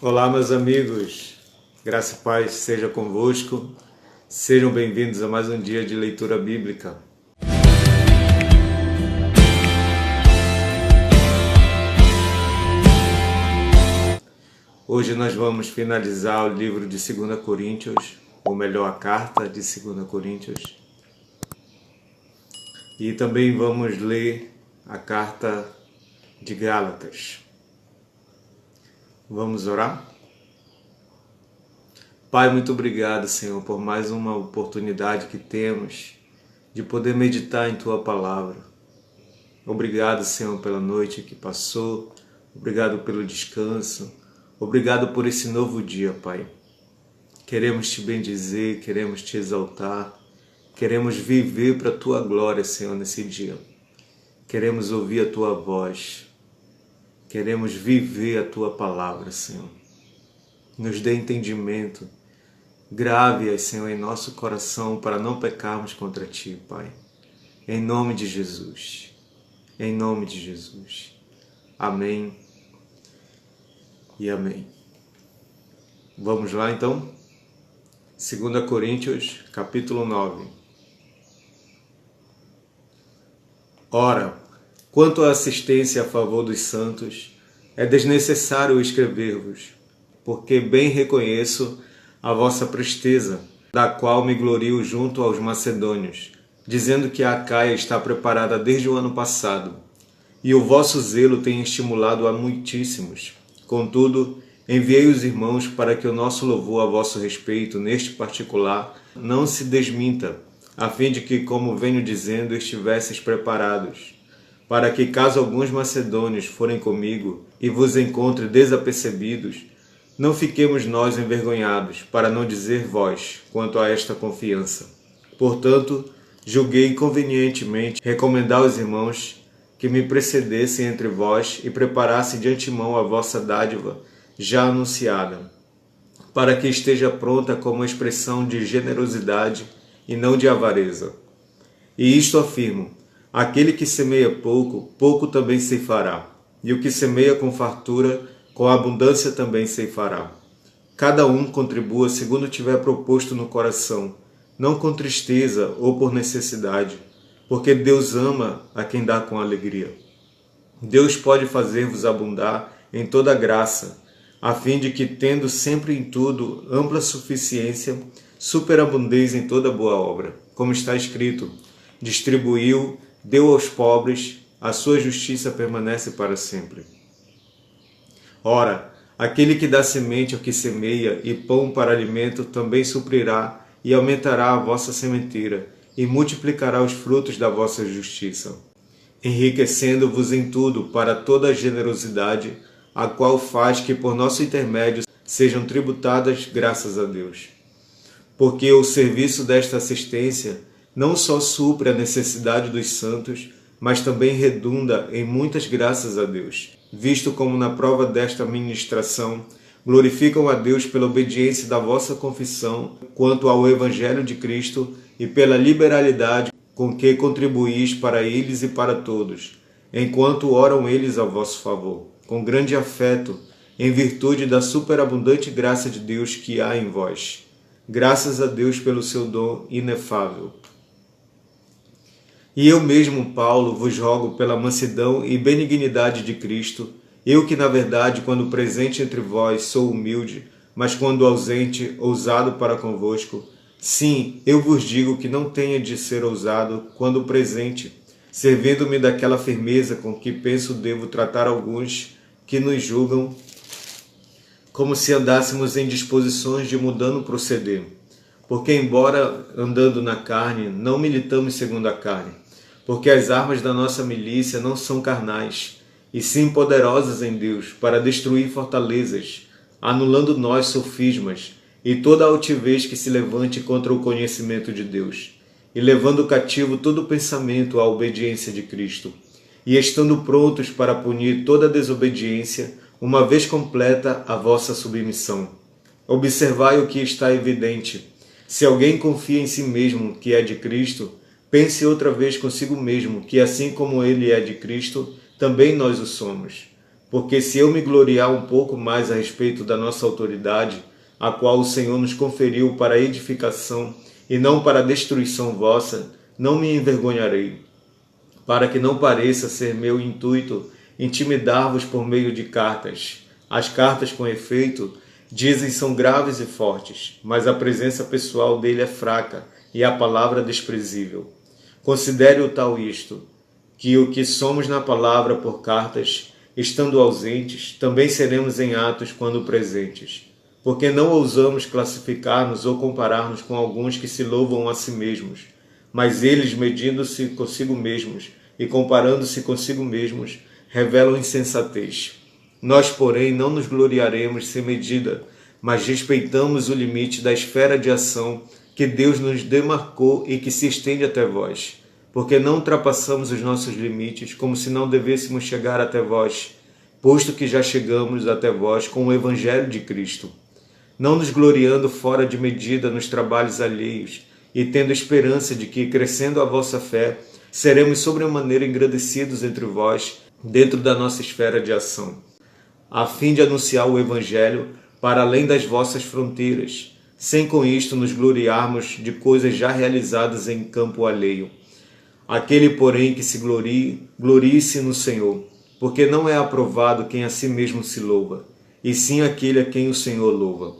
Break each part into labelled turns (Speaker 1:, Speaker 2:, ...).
Speaker 1: Olá, meus amigos, graça e paz seja convosco, sejam bem-vindos a mais um dia de leitura bíblica. Hoje nós vamos finalizar o livro de 2 Coríntios, ou melhor, a carta de 2 Coríntios, e também vamos ler a carta de Gálatas. Vamos orar? Pai, muito obrigado, Senhor, por mais uma oportunidade que temos de poder meditar em Tua Palavra. Obrigado, Senhor, pela noite que passou, obrigado pelo descanso, obrigado por esse novo dia, Pai. Queremos Te bendizer, queremos Te exaltar, queremos viver para a Tua glória, Senhor, nesse dia. Queremos ouvir a Tua voz, queremos viver a Tua Palavra, Senhor. Nos dê entendimento, grave-as, Senhor, em nosso coração para não pecarmos contra Ti, Pai. Em nome de Jesus. Em nome de Jesus. Amém e amém. Vamos lá, então? 2 Coríntios, capítulo 9. Ora, quanto à assistência a favor dos santos, é desnecessário escrever-vos, porque bem reconheço a vossa presteza, da qual me glorio junto aos macedônios, dizendo que a Acaia está preparada desde o ano passado, e o vosso zelo tem estimulado a muitíssimos. Contudo, enviei os irmãos para que o nosso louvor a vosso respeito, neste particular, não se desminta, a fim de que, como venho dizendo, estivesseis preparados, para que, caso alguns macedônios forem comigo e vos encontre desapercebidos, não fiquemos nós envergonhados, para não dizer vós, quanto a esta confiança. Portanto, julguei convenientemente recomendar aos irmãos que me precedessem entre vós e preparassem de antemão a vossa dádiva já anunciada, para que esteja pronta como expressão de generosidade e não de avareza. E isto afirmo: aquele que semeia pouco, pouco também ceifará, e o que semeia com fartura, com abundância também ceifará. Cada um contribua segundo tiver proposto no coração, não com tristeza ou por necessidade, porque Deus ama a quem dá com alegria. Deus pode fazer-vos abundar em toda graça, a fim de que, tendo sempre em tudo ampla suficiência, superabundeis em toda boa obra. Como está escrito: distribuiu, deu aos pobres, a sua justiça permanece para sempre. Ora, aquele que dá semente ao que semeia e pão para alimento também suprirá e aumentará a vossa sementeira e multiplicará os frutos da vossa justiça, enriquecendo-vos em tudo para toda a generosidade, a qual faz que por nosso intermédio sejam tributadas graças a Deus. Porque o serviço desta assistência não só supre a necessidade dos santos, mas também redunda em muitas graças a Deus, visto como na prova desta ministração glorificam a Deus pela obediência da vossa confissão quanto ao Evangelho de Cristo e pela liberalidade com que contribuís para eles e para todos, enquanto oram eles a vosso favor, com grande afeto, em virtude da superabundante graça de Deus que há em vós. Graças a Deus pelo seu dom inefável. E eu mesmo, Paulo, vos rogo pela mansidão e benignidade de Cristo, eu que, na verdade, quando presente entre vós, sou humilde, mas quando ausente, ousado para convosco. Sim, eu vos digo que não tenha de ser ousado quando presente, servindo-me daquela firmeza com que penso devo tratar alguns que nos julgam, como se andássemos em disposições de mudando proceder. Porque, embora andando na carne, não militamos segundo a carne, porque as armas da nossa milícia não são carnais, e sim poderosas em Deus, para destruir fortalezas, anulando nós sofismas, e toda altivez que se levante contra o conhecimento de Deus, e levando cativo todo pensamento à obediência de Cristo, e estando prontos para punir toda desobediência, uma vez completa a vossa submissão. Observai o que está evidente: se alguém confia em si mesmo que é de Cristo, pense outra vez consigo mesmo que, assim como ele é de Cristo, também nós o somos. Porque se eu me gloriar um pouco mais a respeito da nossa autoridade, a qual o Senhor nos conferiu para edificação e não para destruição vossa, não me envergonharei, para que não pareça ser meu intuito intimidar-vos por meio de cartas. As cartas, com efeito, dizem são graves e fortes, mas a presença pessoal dele é fraca e a palavra desprezível. Considere o tal isto, que o que somos na palavra por cartas, estando ausentes, também seremos em atos quando presentes. Porque não ousamos classificar-nos ou comparar-nos com alguns que se louvam a si mesmos, mas eles, medindo-se consigo mesmos e comparando-se consigo mesmos, revelam insensatez. Nós, porém, não nos gloriaremos sem medida, mas respeitamos o limite da esfera de ação que Deus nos demarcou e que se estende até vós, porque não ultrapassamos os nossos limites como se não devêssemos chegar até vós, posto que já chegamos até vós com o Evangelho de Cristo, não nos gloriando fora de medida nos trabalhos alheios, e tendo esperança de que, crescendo a vossa fé, seremos sobremaneira engrandecidos entre vós, dentro da nossa esfera de ação, a fim de anunciar o Evangelho para além das vossas fronteiras, sem com isto nos gloriarmos de coisas já realizadas em campo alheio. Aquele, porém, que se glorie, glorie-se no Senhor, porque não é aprovado quem a si mesmo se louva, e sim aquele a quem o Senhor louva.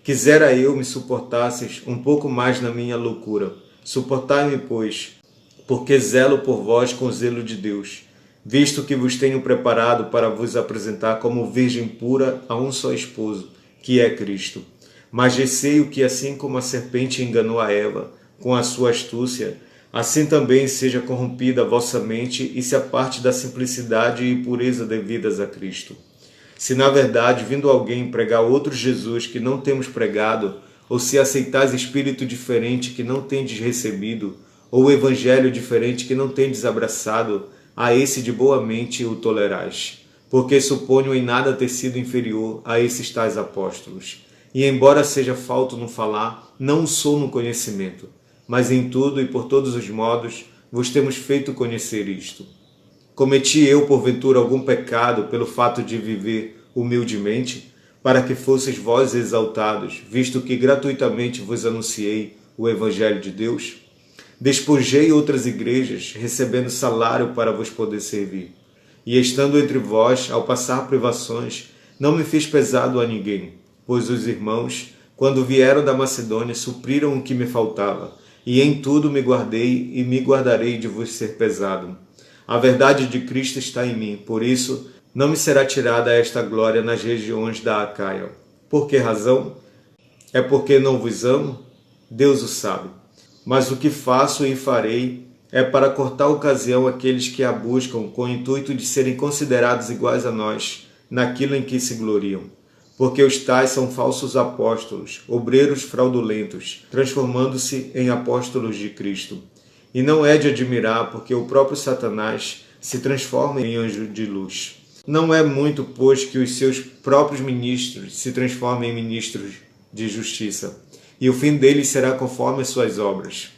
Speaker 1: Quisera eu me suportasseis um pouco mais na minha loucura. Suportai-me, pois, porque zelo por vós com zelo de Deus, visto que vos tenho preparado para vos apresentar como virgem pura a um só esposo, que é Cristo. Mas receio que, assim como a serpente enganou a Eva com a sua astúcia, assim também seja corrompida a vossa mente e se aparte da simplicidade e pureza devidas a Cristo. Se na verdade, vindo alguém pregar outro Jesus que não temos pregado, ou se aceitais espírito diferente que não tendes recebido, ou evangelho diferente que não tendes abraçado, a esse de boa mente o tolerais. Porque suponho em nada ter sido inferior a esses tais apóstolos. E embora seja falto no falar, não sou no conhecimento, mas em tudo e por todos os modos vos temos feito conhecer isto. Cometi eu, porventura, algum pecado pelo fato de viver humildemente, para que fosseis vós exaltados, visto que gratuitamente vos anunciei o Evangelho de Deus? Despojei outras igrejas, recebendo salário para vos poder servir. E estando entre vós, ao passar privações, não me fiz pesado a ninguém, pois os irmãos, quando vieram da Macedônia, supriram o que me faltava, e em tudo me guardei e me guardarei de vos ser pesado. A verdade de Cristo está em mim, por isso não me será tirada esta glória nas regiões da Acaia. Por que razão? É porque não vos amo? Deus o sabe. Mas o que faço e farei é para cortar ocasião àqueles que a buscam com o intuito de serem considerados iguais a nós, naquilo em que se gloriam. Porque os tais são falsos apóstolos, obreiros fraudulentos, transformando-se em apóstolos de Cristo. E não é de admirar, porque o próprio Satanás se transforma em anjo de luz. Não é muito, pois, que os seus próprios ministros se transformem em ministros de justiça, e o fim deles será conforme as suas obras.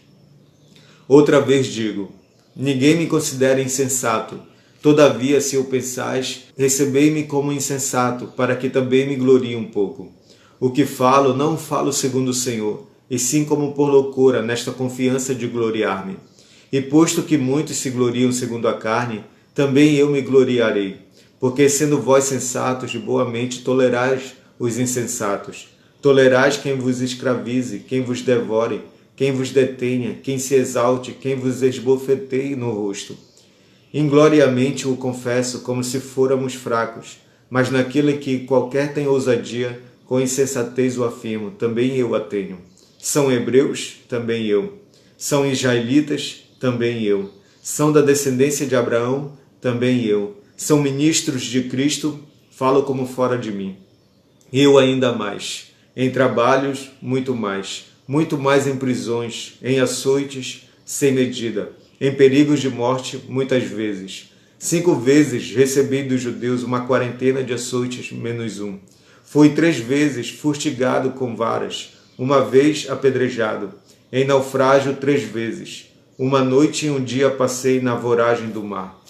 Speaker 1: Outra vez digo, ninguém me considera insensato. Todavia, se o pensais, recebei-me como insensato, para que também me glorie um pouco. O que falo, não falo segundo o Senhor, e sim como por loucura, nesta confiança de gloriar-me. E posto que muitos se gloriam segundo a carne, também eu me gloriarei, porque sendo vós sensatos, de boa mente tolerais os insensatos. Tolerais quem vos escravize, quem vos devore, quem vos detenha, quem se exalte, quem vos esbofeteie no rosto. Ingloriamente o confesso, como se fôramos fracos, mas naquilo em que qualquer tem ousadia, com insensatez o afirmo, também eu a tenho. São hebreus? Também eu. São israelitas? Também eu. São da descendência de Abraão? Também eu. São ministros de Cristo? Falo como fora de mim. Eu ainda mais. Em trabalhos, muito mais em prisões, em açoites, sem medida, em perigos de morte, muitas vezes. 5 vezes recebi dos judeus uma quarentena de açoites menos um. Fui 3 vezes fustigado com varas, 1 vez apedrejado, em naufrágio 3 vezes. 1 noite e 1 dia passei na voragem do mar.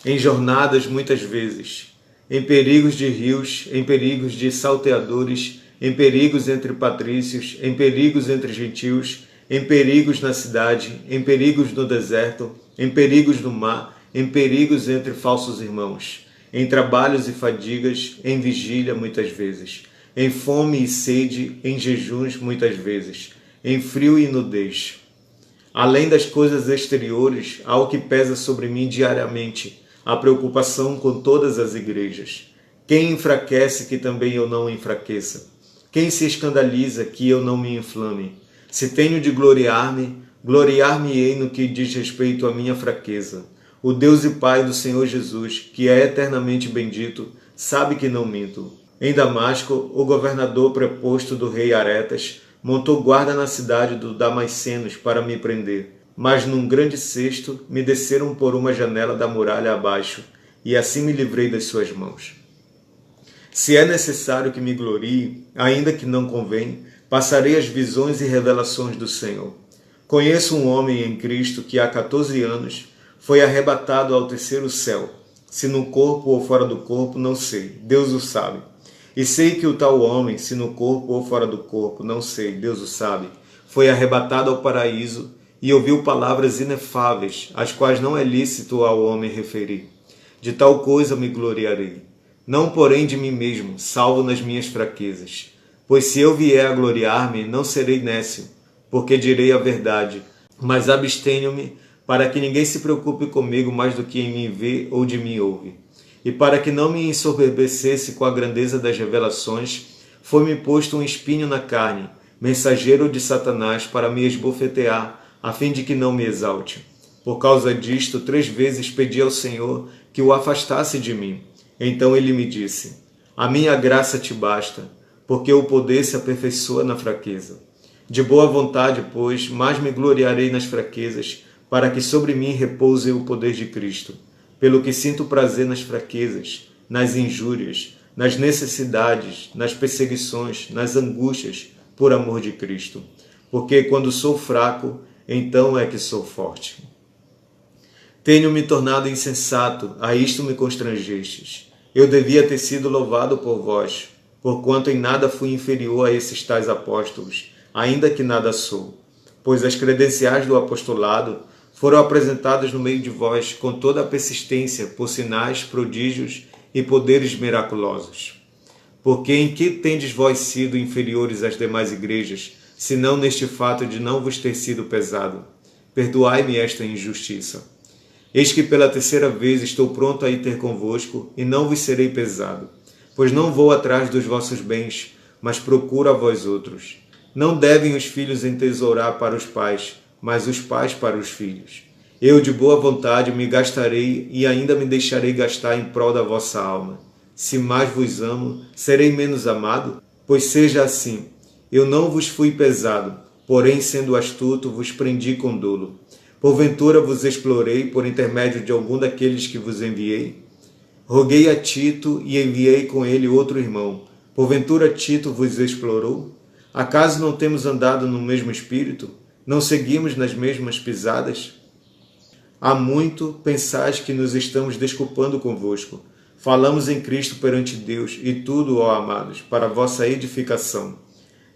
Speaker 1: em jornadas muitas vezes, em perigos de rios, em perigos de salteadores, em perigos entre patrícios, em perigos entre gentios, em perigos na cidade, em perigos no deserto, em perigos no mar, em perigos entre falsos irmãos, em trabalhos e fadigas, em vigília muitas vezes, em fome e sede, em jejuns muitas vezes, em frio e nudez. Além das coisas exteriores, há o que pesa sobre mim diariamente, a preocupação com todas as igrejas. Quem enfraquece que também eu não enfraqueça? Quem se escandaliza que eu não me inflame? Se tenho de gloriar-me, gloriar-me-ei no que diz respeito à minha fraqueza. O Deus e Pai do Senhor Jesus, que é eternamente bendito, sabe que não minto. Em Damasco, o governador preposto do rei Aretas montou guarda na cidade do Damascenos para me prender. Mas num grande cesto me desceram por uma janela da muralha abaixo, e assim me livrei das suas mãos. Se é necessário que me glorie, ainda que não convém, passarei as visões e revelações do Senhor. Conheço um homem em Cristo que há 14 anos foi arrebatado ao terceiro céu. Se no corpo ou fora do corpo, não sei. Deus o sabe. E sei que o tal homem, se no corpo ou fora do corpo, não sei. Deus o sabe. Foi arrebatado ao paraíso e ouviu palavras inefáveis, as quais não é lícito ao homem referir. De tal coisa me gloriarei. Não, porém, de mim mesmo, salvo nas minhas fraquezas. Pois se eu vier a gloriar-me, não serei nécio, porque direi a verdade, mas abstenho-me para que ninguém se preocupe comigo mais do que em mim vê ou de mim ouve. E para que não me ensoberbecesse com a grandeza das revelações, foi-me posto um espinho na carne, mensageiro de Satanás para me esbofetear, a fim de que não me exalte. Por causa disto, 3 vezes pedi ao Senhor que o afastasse de mim. Então ele me disse: a minha graça te basta, porque o poder se aperfeiçoa na fraqueza. De boa vontade, pois, mais me gloriarei nas fraquezas, para que sobre mim repouse o poder de Cristo. Pelo que sinto prazer nas fraquezas, nas injúrias, nas necessidades, nas perseguições, nas angústias, por amor de Cristo. Porque quando sou fraco, então é que sou forte. Tenho me tornado insensato, a isto me constrangestes. Eu devia ter sido louvado por vós, porquanto em nada fui inferior a esses tais apóstolos, ainda que nada sou. Pois as credenciais do apostolado foram apresentadas no meio de vós com toda a persistência por sinais, prodígios e poderes miraculosos. Porque em que tendes vós sido inferiores às demais igrejas, senão neste fato de não vos ter sido pesado? Perdoai-me esta injustiça. Eis que pela 3ª vez estou pronto a ir ter convosco, e não vos serei pesado, pois não vou atrás dos vossos bens, mas procuro a vós outros. Não devem os filhos entesourar para os pais, mas os pais para os filhos. Eu de boa vontade me gastarei e ainda me deixarei gastar em prol da vossa alma. Se mais vos amo, serei menos amado? Pois seja assim. Eu não vos fui pesado, porém, sendo astuto, vos prendi com dolo. Porventura vos explorei por intermédio de algum daqueles que vos enviei? Roguei a Tito e enviei com ele outro irmão. Porventura Tito vos explorou? Acaso não temos andado no mesmo espírito? Não seguimos nas mesmas pisadas? Há muito pensais que nos estamos desculpando convosco. Falamos em Cristo perante Deus, e tudo, ó amados, para a vossa edificação.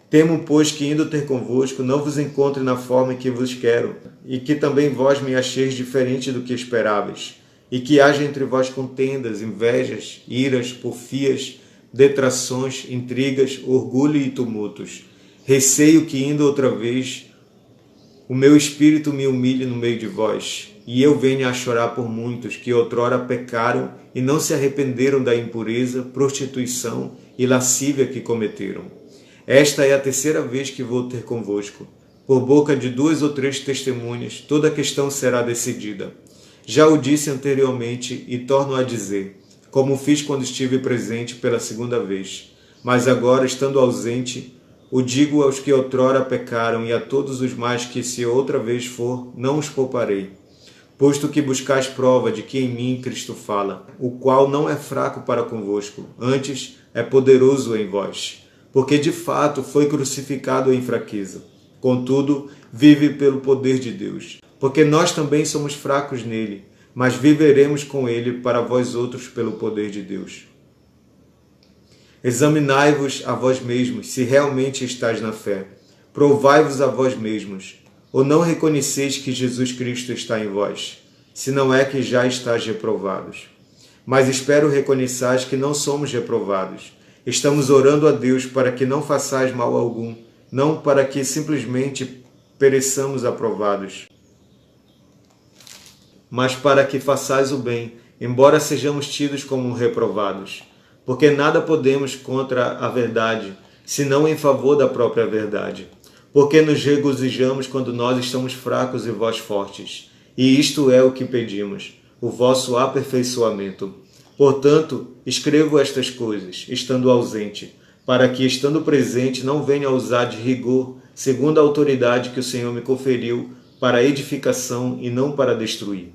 Speaker 1: Temo, pois, que indo ter convosco, não vos encontre na forma em que vos quero, e que também vós me acheis diferente do que esperáveis, e que haja entre vós contendas, invejas, iras, porfias, detrações, intrigas, orgulho e tumultos. Receio que, indo outra vez, o meu espírito me humilhe no meio de vós, e eu venha a chorar por muitos que outrora pecaram e não se arrependeram da impureza, prostituição e lascívia que cometeram. Esta é a 3ª vez que vou ter convosco. Por boca de 2 ou 3 testemunhas, toda a questão será decidida. Já o disse anteriormente e torno a dizer, como fiz quando estive presente pela 2ª vez. Mas agora, estando ausente, o digo aos que outrora pecaram e a todos os mais que, se outra vez for, não os pouparei. Posto que buscais prova de que em mim Cristo fala, o qual não é fraco para convosco, antes é poderoso em vós. Porque de fato foi crucificado em fraqueza. Contudo, vive pelo poder de Deus. Porque nós também somos fracos nele, mas viveremos com ele para vós outros pelo poder de Deus. Examinai-vos a vós mesmos, se realmente estáis na fé. Provai-vos a vós mesmos. Ou não reconheceis que Jesus Cristo está em vós, se não é que já estáis reprovados. Mas espero reconheçais que não somos reprovados. Estamos orando a Deus para que não façais mal algum, não para que simplesmente pereçamos aprovados, mas para que façais o bem, embora sejamos tidos como reprovados. Porque nada podemos contra a verdade, senão em favor da própria verdade. Porque nos regozijamos quando nós estamos fracos e vós fortes. E isto é o que pedimos, o vosso aperfeiçoamento. Portanto, escrevo estas coisas, estando ausente, para que, estando presente, não venha a usar de rigor, segundo a autoridade que o Senhor me conferiu, para edificação e não para destruir.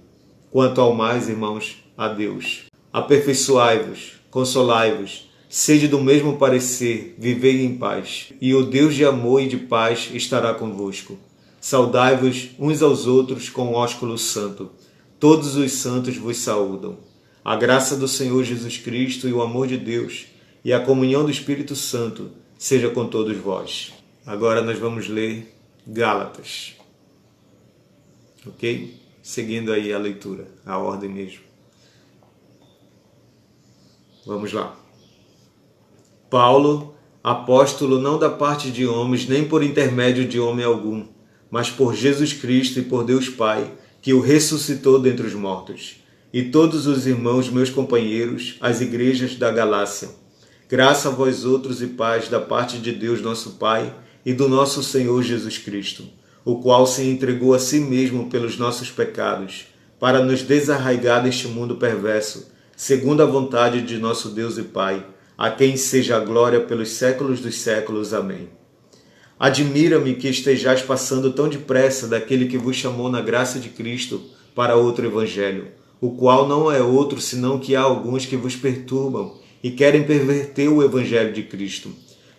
Speaker 1: Quanto ao mais, irmãos, a Deus. Aperfeiçoai-vos, consolai-vos, sede do mesmo parecer, vivei em paz, e o Deus de amor e de paz estará convosco. Saudai-vos uns aos outros com ósculo santo. Todos os santos vos saúdam. A graça do Senhor Jesus Cristo e o amor de Deus e a comunhão do Espírito Santo seja com todos vós. Agora nós vamos ler Gálatas. Ok? Seguindo aí a leitura, a ordem mesmo. Vamos lá. Paulo, apóstolo não da parte de homens, nem por intermédio de homem algum, mas por Jesus Cristo e por Deus Pai, que o ressuscitou dentre os mortos, e todos os irmãos, meus companheiros, as igrejas da Galácia. Graça a vós outros e paz da parte de Deus nosso Pai e do nosso Senhor Jesus Cristo, o qual se entregou a si mesmo pelos nossos pecados, para nos desarraigar deste mundo perverso, segundo a vontade de nosso Deus e Pai, a quem seja a glória pelos séculos dos séculos. Amém. Admira-me que estejais passando tão depressa daquele que vos chamou na graça de Cristo para outro evangelho, o qual não é outro senão que há alguns que vos perturbam e querem perverter o evangelho de Cristo.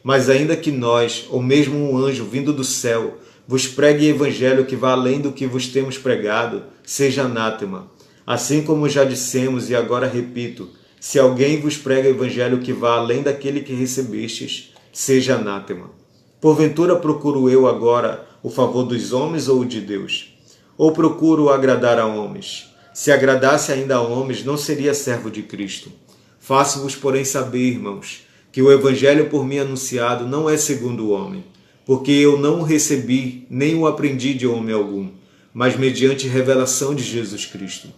Speaker 1: Mas ainda que nós, ou mesmo um anjo vindo do céu, vos pregue evangelho que vá além do que vos temos pregado, seja anátema. Assim como já dissemos e agora repito, se alguém vos prega evangelho que vá além daquele que recebestes, seja anátema. Porventura procuro eu agora o favor dos homens ou o de Deus? Ou procuro agradar a homens? Se agradasse ainda a homens, não seria servo de Cristo. Faço-vos, porém, saber, irmãos, que o evangelho por mim anunciado não é segundo o homem, porque eu não o recebi, nem o aprendi de homem algum, mas mediante revelação de Jesus Cristo.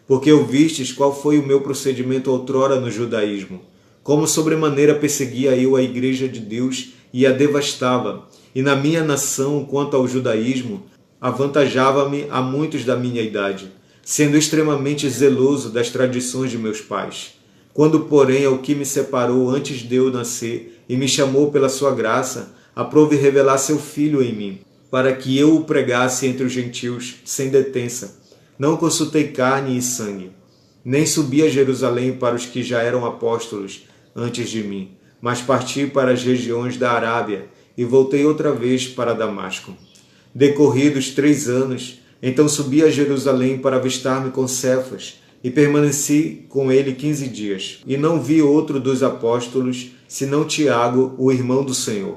Speaker 1: Porque ouvistes qual foi o meu procedimento outrora no judaísmo, como sobremaneira perseguia eu a igreja de Deus e a devastava, e na minha nação, quanto ao judaísmo, avantajava-me a muitos da minha idade, sendo extremamente zeloso das tradições de meus pais. Quando, porém, ao que me separou antes de eu nascer e me chamou pela sua graça, aprove revelar seu Filho em mim, para que eu o pregasse entre os gentios, sem detença. Não consultei carne e sangue, nem subi a Jerusalém para os que já eram apóstolos antes de mim, mas parti para as regiões da Arábia e voltei outra vez para Damasco. Decorridos 3 anos, então subi a Jerusalém para avistar-me com Cefas, e permaneci com ele 15 dias. E não vi outro dos apóstolos, senão Tiago, o irmão do Senhor.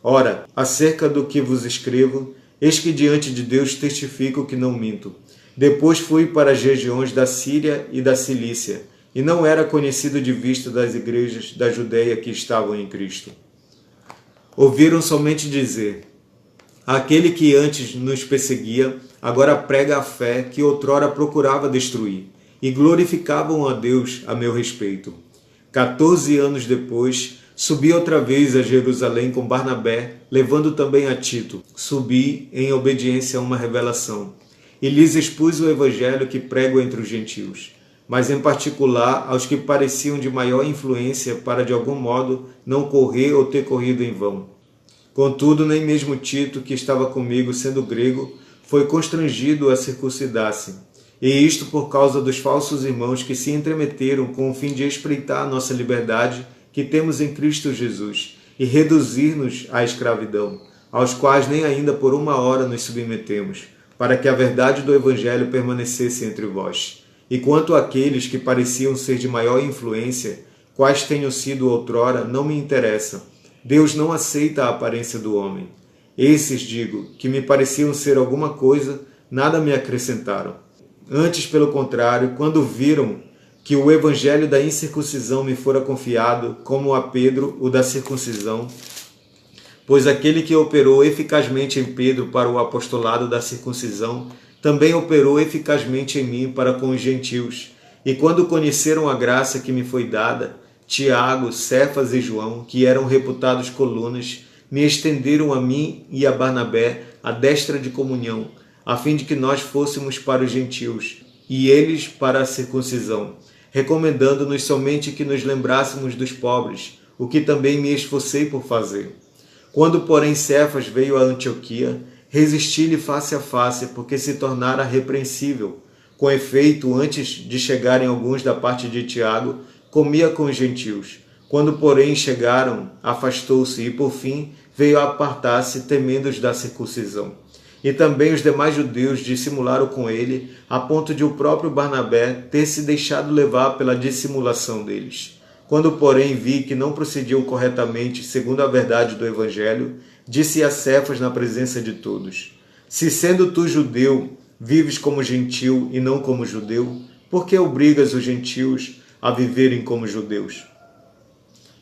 Speaker 1: Ora, acerca do que vos escrevo, eis que diante de Deus testifico que não minto. Depois fui para as regiões da Síria e da Cilícia, e não era conhecido de vista das igrejas da Judeia que estavam em Cristo. Ouviram somente dizer: aquele que antes nos perseguia, agora prega a fé que outrora procurava destruir, e glorificavam a Deus a meu respeito. 14 anos depois, subi outra vez a Jerusalém com Barnabé, levando também a Tito. Subi em obediência a uma revelação, e lhes expus o evangelho que prego entre os gentios, mas em particular aos que pareciam de maior influência para de algum modo não correr ou ter corrido em vão. Contudo, nem mesmo Tito, que estava comigo sendo grego, foi constrangido a circuncidar-se. E isto por causa dos falsos irmãos que se entremeteram com o fim de espreitar a nossa liberdade que temos em Cristo Jesus e reduzir-nos à escravidão, aos quais nem ainda por uma hora nos submetemos, para que a verdade do Evangelho permanecesse entre vós. E quanto àqueles que pareciam ser de maior influência, quais tenham sido outrora, não me interessa. Deus não aceita a aparência do homem. Esses, digo, que me pareciam ser alguma coisa, nada me acrescentaram. Antes, pelo contrário, quando viram que o evangelho da incircuncisão me fora confiado, como a Pedro o da circuncisão, pois aquele que operou eficazmente em Pedro para o apostolado da circuncisão, também operou eficazmente em mim para com os gentios. E quando conheceram a graça que me foi dada, Tiago, Cefas e João, que eram reputados colunas, me estenderam a mim e a Barnabé a destra de comunhão, a fim de que nós fôssemos para os gentios, e eles para a circuncisão, recomendando-nos somente que nos lembrássemos dos pobres, o que também me esforcei por fazer. Quando, porém, Cefas veio a Antioquia, resisti-lhe face a face, porque se tornara repreensível. Com efeito, antes de chegarem alguns da parte de Tiago, comia com os gentios. Quando, porém, chegaram, afastou-se e, por fim, veio a apartar-se, temendo os da circuncisão. E também os demais judeus dissimularam com ele, a ponto de o próprio Barnabé ter se deixado levar pela dissimulação deles. Quando, porém, vi que não procediam corretamente segundo a verdade do Evangelho, disse a Cefas na presença de todos: Se sendo tu judeu, vives como gentil e não como judeu, por que obrigas os gentios a viverem como judeus?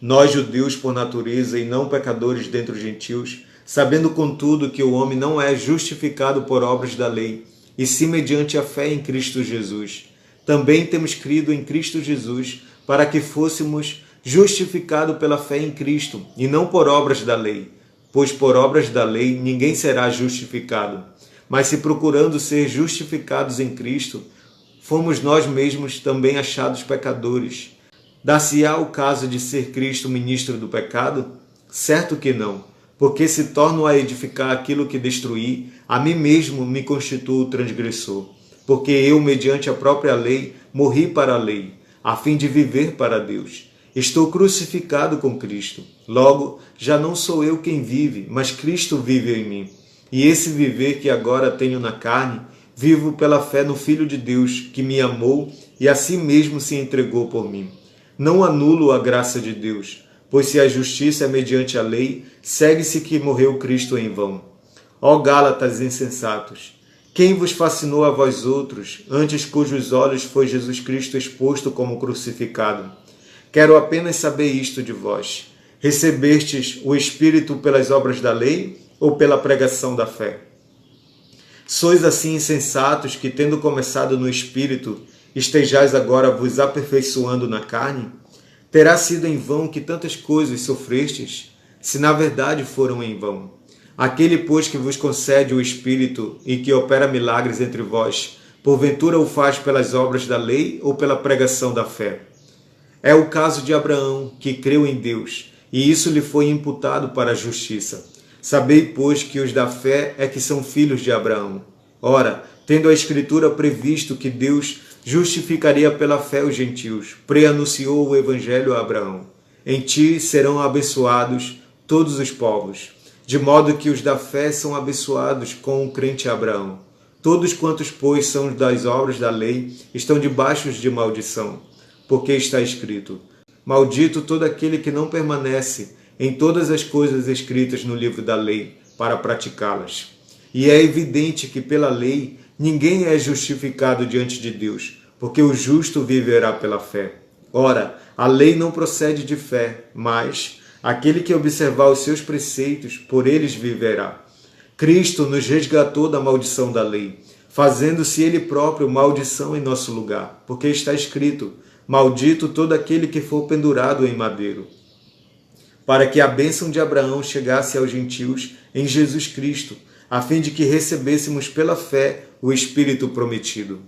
Speaker 1: Nós, judeus por natureza e não pecadores dentre os gentios, sabendo contudo que o homem não é justificado por obras da lei, e sim mediante a fé em Cristo Jesus, também temos crido em Cristo Jesus, para que fôssemos justificados pela fé em Cristo, e não por obras da lei, pois por obras da lei ninguém será justificado. Mas se procurando ser justificados em Cristo, fomos nós mesmos também achados pecadores. Dar-se-á o caso de ser Cristo ministro do pecado? Certo que não, porque se torno a edificar aquilo que destruí, a mim mesmo me constituo transgressor. Porque eu, mediante a própria lei, morri para a lei, a fim de viver para Deus. Estou crucificado com Cristo. Logo, já não sou eu quem vive, mas Cristo vive em mim. E esse viver que agora tenho na carne, vivo pela fé no Filho de Deus, que me amou e a si mesmo se entregou por mim. Não anulo a graça de Deus, pois se a justiça é mediante a lei, segue-se que morreu Cristo em vão. Ó Gálatas insensatos! Quem vos fascinou a vós outros, antes cujos olhos foi Jesus Cristo exposto como crucificado? Quero apenas saber isto de vós. Recebestes o Espírito pelas obras da lei ou pela pregação da fé? Sois assim insensatos que, tendo começado no Espírito, estejais agora vos aperfeiçoando na carne? Terá sido em vão que tantas coisas sofrestes, se na verdade foram em vão. Aquele, pois, que vos concede o Espírito e que opera milagres entre vós, porventura o faz pelas obras da lei ou pela pregação da fé? É o caso de Abraão, que creu em Deus, e isso lhe foi imputado para a justiça. Sabei, pois, que os da fé é que são filhos de Abraão. Ora, tendo a Escritura previsto que Deus justificaria pela fé os gentios, preanunciou o Evangelho a Abraão. Em ti serão abençoados todos os povos, de modo que os da fé são abençoados com o crente Abraão. Todos quantos, pois, são das obras da lei, estão debaixo de maldição, porque está escrito: Maldito todo aquele que não permanece em todas as coisas escritas no livro da lei, para praticá-las. E é evidente que pela lei ninguém é justificado diante de Deus, porque o justo viverá pela fé. Ora, a lei não procede de fé, mas aquele que observar os seus preceitos, por eles viverá. Cristo nos resgatou da maldição da lei, fazendo-se ele próprio maldição em nosso lugar, porque está escrito: Maldito todo aquele que for pendurado em madeiro, para que a bênção de Abraão chegasse aos gentios em Jesus Cristo, a fim de que recebêssemos pela fé o Espírito prometido.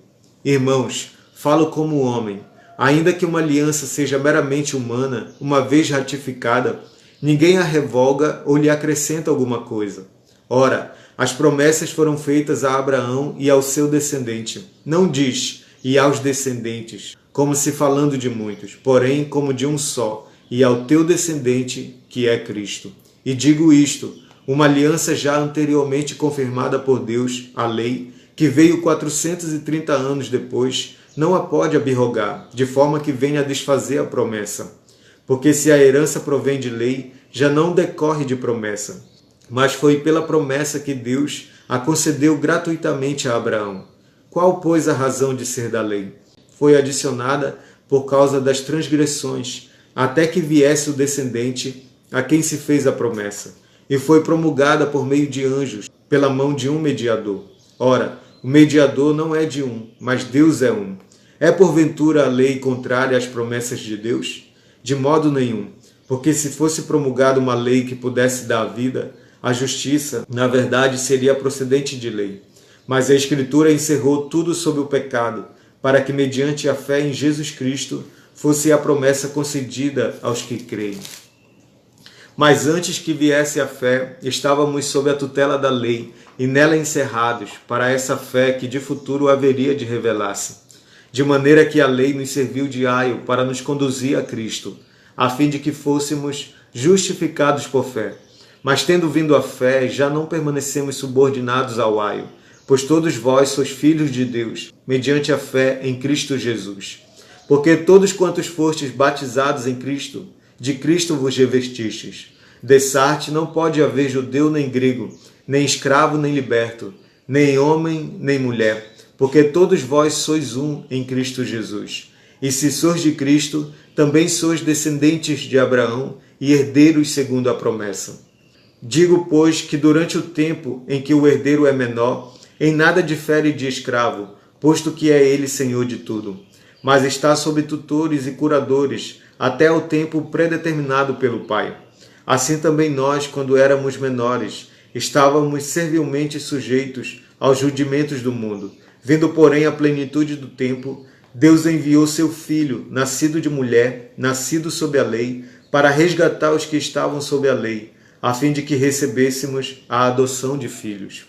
Speaker 1: Irmãos, falo como homem, ainda que uma aliança seja meramente humana, uma vez ratificada, ninguém a revoga ou lhe acrescenta alguma coisa. Ora, as promessas foram feitas a Abraão e ao seu descendente. Não diz, e aos descendentes, como se falando de muitos, porém como de um só, e ao teu descendente, que é Cristo. E digo isto, uma aliança já anteriormente confirmada por Deus, a lei, que veio 430 anos depois, não a pode abrogar, de forma que venha a desfazer a promessa. Porque se a herança provém de lei, já não decorre de promessa, mas foi pela promessa que Deus a concedeu gratuitamente a Abraão. Qual, pois, a razão de ser da lei? Foi adicionada por causa das transgressões, até que viesse o descendente a quem se fez a promessa, e foi promulgada por meio de anjos, pela mão de um mediador. Ora, o mediador não é de um, mas Deus é um. É porventura a lei contrária às promessas de Deus? De modo nenhum, porque se fosse promulgada uma lei que pudesse dar vida, a justiça, na verdade, seria procedente de lei. Mas a Escritura encerrou tudo sob o pecado, para que mediante a fé em Jesus Cristo fosse a promessa concedida aos que creem. Mas antes que viesse a fé, estávamos sob a tutela da lei e nela encerrados, para essa fé que de futuro haveria de revelar-se. De maneira que a lei nos serviu de aio para nos conduzir a Cristo, a fim de que fôssemos justificados por fé. Mas tendo vindo a fé, já não permanecemos subordinados ao aio, pois todos vós sois filhos de Deus, mediante a fé em Cristo Jesus. Porque todos quantos fostes batizados em Cristo, de Cristo vos revestistes. Dessarte não pode haver judeu nem grego, nem escravo nem liberto, nem homem nem mulher, porque todos vós sois um em Cristo Jesus. E se sois de Cristo, também sois descendentes de Abraão e herdeiros segundo a promessa. Digo, pois, que durante o tempo em que o herdeiro é menor, em nada difere de escravo, posto que é ele senhor de tudo, mas está sob tutores e curadores, até o tempo predeterminado pelo Pai. Assim também nós, quando éramos menores, estávamos servilmente sujeitos aos rudimentos do mundo. Vindo, porém, à plenitude do tempo, Deus enviou seu Filho, nascido de mulher, nascido sob a lei, para resgatar os que estavam sob a lei, a fim de que recebêssemos a adoção de filhos.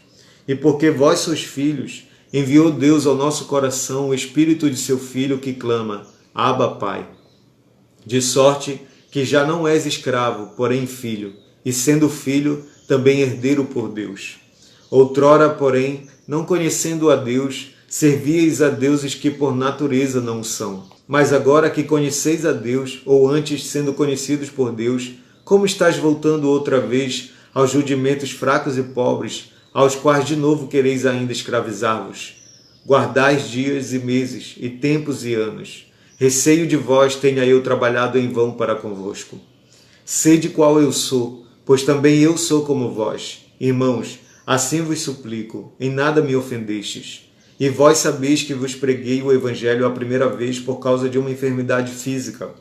Speaker 1: E porque vós sois filhos, enviou Deus ao nosso coração o Espírito de seu Filho que clama, Abba, Pai. De sorte que já não és escravo, porém filho, e sendo filho, também herdeiro por Deus. Outrora, porém, não conhecendo a Deus, servíeis a deuses que por natureza não são. Mas agora que conheceis a Deus, ou antes sendo conhecidos por Deus, como estáis voltando outra vez aos rudimentos fracos e pobres, aos quais de novo quereis ainda escravizar-vos? Guardais dias e meses, e tempos e anos. Receio de vós tenha eu trabalhado em vão para convosco. Sede qual eu sou, pois também eu sou como vós. Irmãos, assim vos suplico, em nada me ofendestes. E vós sabeis que vos preguei o Evangelho a primeira vez por causa de uma enfermidade física.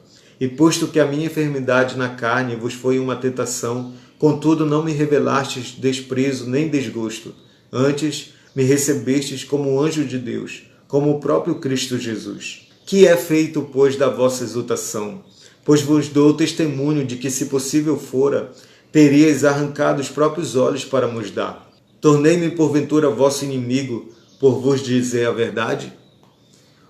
Speaker 1: E posto que a minha enfermidade na carne vos foi uma tentação, contudo não me revelastes desprezo nem desgosto. Antes me recebestes como um anjo de Deus, como o próprio Cristo Jesus. Que é feito, pois, da vossa exultação? Pois vos dou testemunho de que, se possível fora, teríeis arrancado os próprios olhos para vos dar. Tornei-me, porventura, vosso inimigo, por vos dizer a verdade?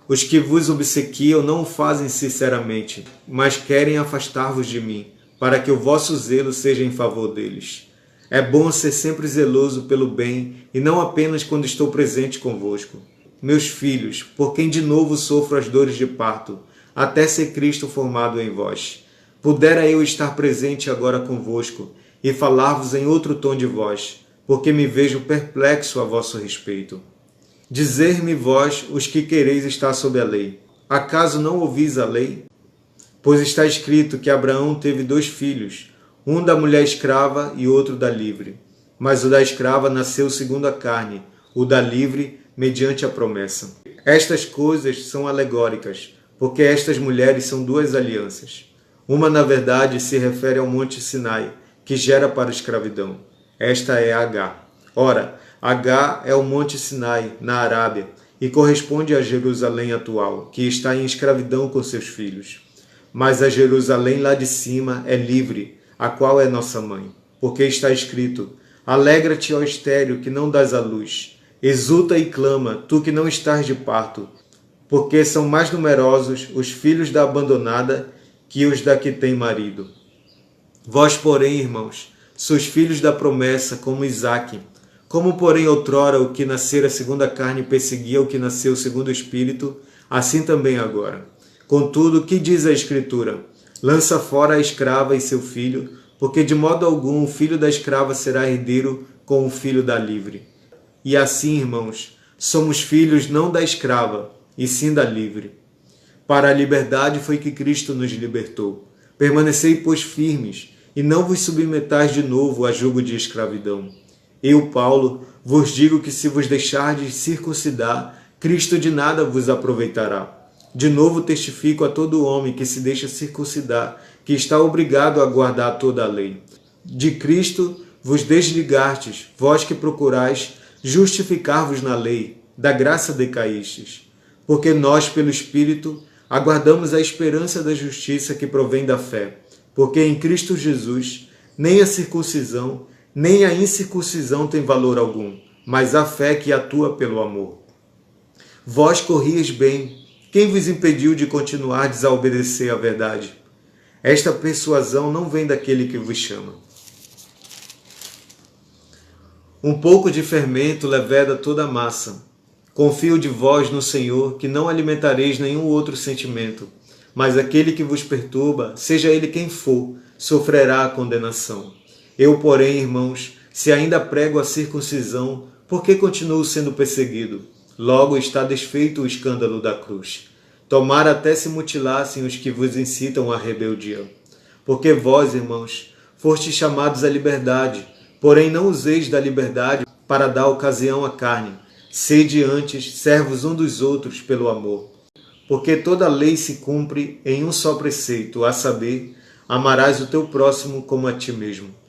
Speaker 1: Os que vos obsequiam não o fazem sinceramente, mas querem afastar-vos de mim, para que o vosso zelo seja em favor deles. É bom ser sempre zeloso pelo bem, e não apenas quando estou presente convosco. Meus filhos, por quem de novo sofro as dores de parto, até ser Cristo formado em vós. Pudera eu estar presente agora convosco e falar-vos em outro tom de voz, porque me vejo perplexo a vosso respeito. Dizer-me vós, os que quereis estar sob a lei, acaso não ouvis a lei? Pois está escrito que Abraão teve 2 filhos, um da mulher escrava e outro da livre. Mas o da escrava nasceu segundo a carne, o da livre mediante a promessa. Estas coisas são alegóricas, porque estas mulheres são 2 alianças. Uma, na verdade, se refere ao monte Sinai, que gera para a escravidão. Esta é Agar. Ora, Agar é o monte Sinai, na Arábia, e corresponde a Jerusalém atual, que está em escravidão com seus filhos. Mas a Jerusalém lá de cima é livre, a qual é nossa mãe. Porque está escrito, alegra-te, ó estéril, que não dás à luz. Exulta e clama, tu que não estás de parto, porque são mais numerosos os filhos da abandonada que os da que tem marido. Vós, porém, irmãos, sois filhos da promessa, como Isaque. Como, porém, outrora o que nascera segundo a carne perseguia o que nasceu segundo o Espírito, assim também agora. Contudo, que diz a Escritura? Lança fora a escrava e seu filho, porque de modo algum o filho da escrava será herdeiro com o filho da livre. E assim, irmãos, somos filhos não da escrava, e sim da livre. Para a liberdade foi que Cristo nos libertou. Permanecei, pois, firmes, e não vos submetais de novo a jugo de escravidão. Eu, Paulo, vos digo que se vos deixardes circuncidar, Cristo de nada vos aproveitará. De novo testifico a todo homem que se deixa circuncidar, que está obrigado a guardar toda a lei. De Cristo vos desligastes, vós que procurais justificar-vos na lei, da graça decaístes. Porque nós, pelo Espírito, aguardamos a esperança da justiça que provém da fé. Porque em Cristo Jesus, nem a circuncisão, nem a incircuncisão tem valor algum, mas a fé que atua pelo amor. Vós corrieis bem. Quem vos impediu de continuardes a obedecer à verdade? Esta persuasão não vem daquele que vos chama. Um pouco de fermento leveda toda a massa. Confio de vós no Senhor, que não alimentareis nenhum outro sentimento, mas aquele que vos perturba, seja ele quem for, sofrerá a condenação. Eu, porém, irmãos, se ainda prego a circuncisão, por que continuo sendo perseguido? Logo está desfeito o escândalo da cruz. Tomara até se mutilassem os que vos incitam à rebeldia. Porque vós, irmãos, fostes chamados à liberdade, porém não useis da liberdade para dar ocasião à carne. Sede antes servos um dos outros pelo amor. Porque toda a lei se cumpre em um só preceito, a saber, amarás o teu próximo como a ti mesmo.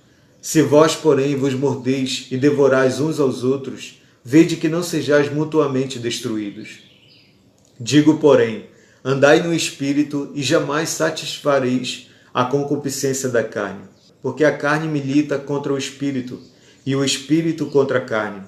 Speaker 1: Se vós, porém, vos mordeis e devorais uns aos outros, vede que não sejais mutuamente destruídos. Digo, porém, andai no Espírito e jamais satisfareis a concupiscência da carne, porque a carne milita contra o Espírito e o Espírito contra a carne,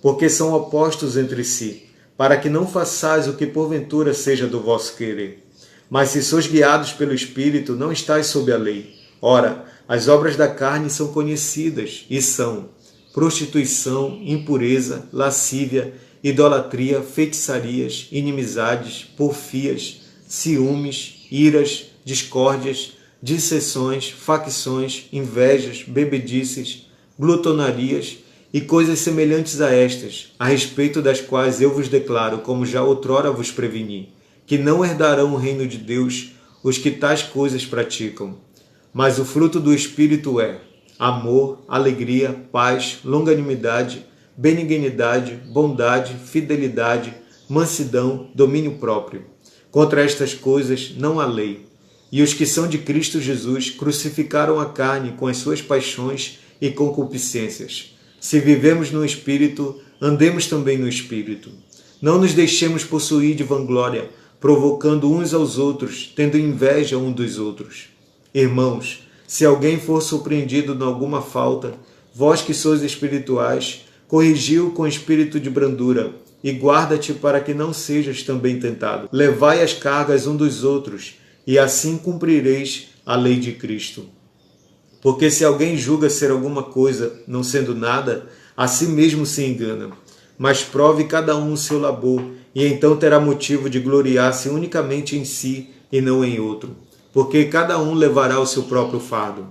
Speaker 1: porque são opostos entre si, para que não façais o que porventura seja do vosso querer. Mas se sois guiados pelo Espírito, não estáis sob a lei. Ora, as obras da carne são conhecidas e são prostituição, impureza, lascívia, idolatria, feitiçarias, inimizades, porfias, ciúmes, iras, discórdias, dissensões, facções, invejas, bebedices, glutonarias e coisas semelhantes a estas, a respeito das quais eu vos declaro, como já outrora vos preveni, que não herdarão o reino de Deus os que tais coisas praticam. Mas o fruto do Espírito é amor, alegria, paz, longanimidade, benignidade, bondade, fidelidade, mansidão, domínio próprio. Contra estas coisas não há lei. E os que são de Cristo Jesus crucificaram a carne com as suas paixões e concupiscências. Se vivemos no Espírito, andemos também no Espírito. Não nos deixemos possuir de vanglória, provocando uns aos outros, tendo inveja um dos outros. Irmãos, se alguém for surpreendido em alguma falta, vós que sois espirituais, corrigi-o com espírito de brandura, e guarda-te para que não sejas também tentado. Levai as cargas um dos outros, e assim cumprireis a lei de Cristo. Porque se alguém julga ser alguma coisa, não sendo nada, a si mesmo se engana. Mas prove cada um o seu labor, e então terá motivo de gloriar-se unicamente em si e não em outro. Porque cada um levará o seu próprio fardo.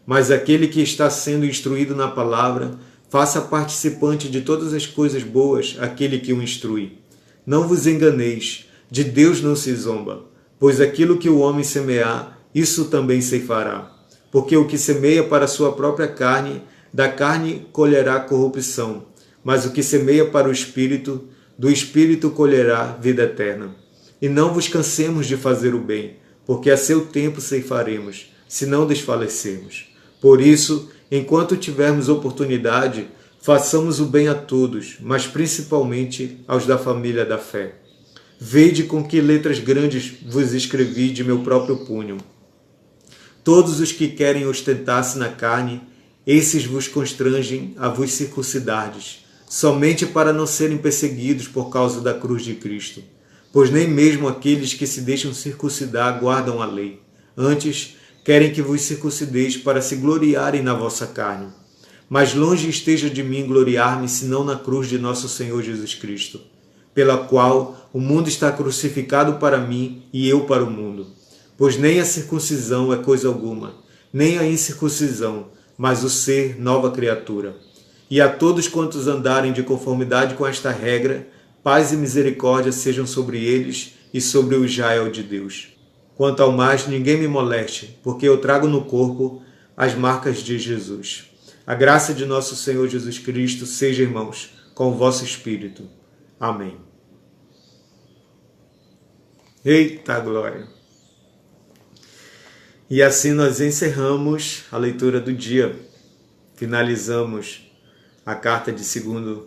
Speaker 1: Mas aquele que está sendo instruído na palavra, faça participante de todas as coisas boas aquele que o instrui. Não vos enganeis, de Deus não se zomba, pois aquilo que o homem semear, isso também ceifará. Porque o que semeia para a sua própria carne, da carne colherá corrupção, mas o que semeia para o Espírito, do Espírito colherá vida eterna. E não vos cansemos de fazer o bem, porque a seu tempo ceifaremos, se não desfalecermos. Por isso, enquanto tivermos oportunidade, façamos o bem a todos, mas principalmente aos da família da fé. Vede com que letras grandes vos escrevi de meu próprio punho. Todos os que querem ostentar-se na carne, esses vos constrangem a vos circuncidardes, somente para não serem perseguidos por causa da cruz de Cristo. Pois nem mesmo aqueles que se deixam circuncidar guardam a lei. Antes, querem que vos circuncideis para se gloriarem na vossa carne. Mas longe esteja de mim gloriar-me, senão na cruz de nosso Senhor Jesus Cristo, pela qual o mundo está crucificado para mim e eu para o mundo. Pois nem a circuncisão é coisa alguma, nem a incircuncisão, mas o ser nova criatura. E a todos quantos andarem de conformidade com esta regra, paz e misericórdia sejam sobre eles e sobre o Israel de Deus. Quanto ao mais, ninguém me moleste, porque eu trago no corpo as marcas de Jesus. A graça de nosso Senhor Jesus Cristo seja, irmãos, com o vosso espírito. Amém. Eita glória! E assim nós encerramos a leitura do dia. Finalizamos a carta de 2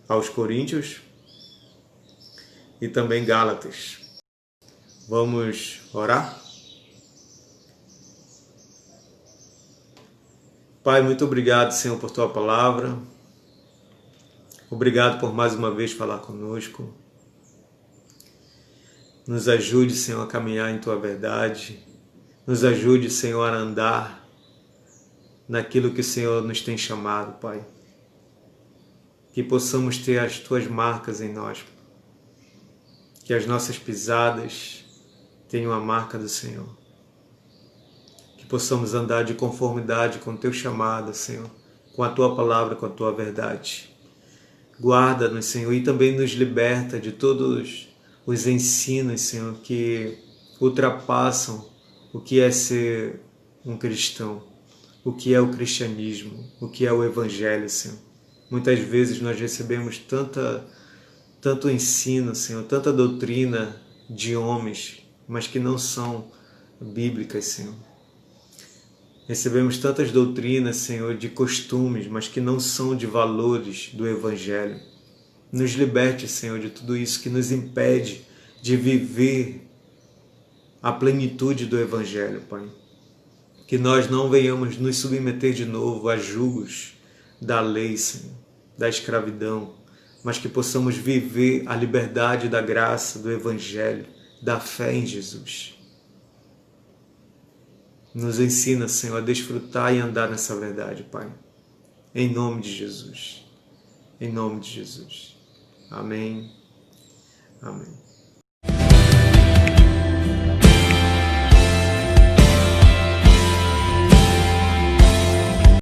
Speaker 1: aos Coríntios e também Gálatas. Vamos orar? Pai, muito obrigado, Senhor, por Tua palavra. Obrigado por mais uma vez falar conosco. Nos ajude, Senhor, a caminhar em Tua verdade. Nos ajude, Senhor, a andar naquilo que o Senhor nos tem chamado, Pai. Que possamos ter as Tuas marcas em nós. Que as nossas pisadas tenham a marca do Senhor. Que possamos andar de conformidade com o Teu chamado, Senhor, com a Tua palavra, com a Tua verdade. Guarda-nos, Senhor, e também nos liberta de todos os ensinos, Senhor, que ultrapassam o que é ser um cristão, o que é o cristianismo, o que é o Evangelho, Senhor. Muitas vezes nós recebemos tanto ensino, Senhor, tanta doutrina de homens, mas que não são bíblicas, Senhor. Recebemos tantas doutrinas, Senhor, de costumes, mas que não são de valores do Evangelho. Nos liberte, Senhor, de tudo isso que nos impede de viver a plenitude do Evangelho, Pai. Que nós não venhamos nos submeter de novo a julgos da lei, Senhor, da escravidão, mas que possamos viver a liberdade da graça, do Evangelho, da fé em Jesus. Nos ensina, Senhor, a desfrutar e andar nessa verdade, Pai. Em nome de Jesus. Em nome de Jesus. Amém. Amém.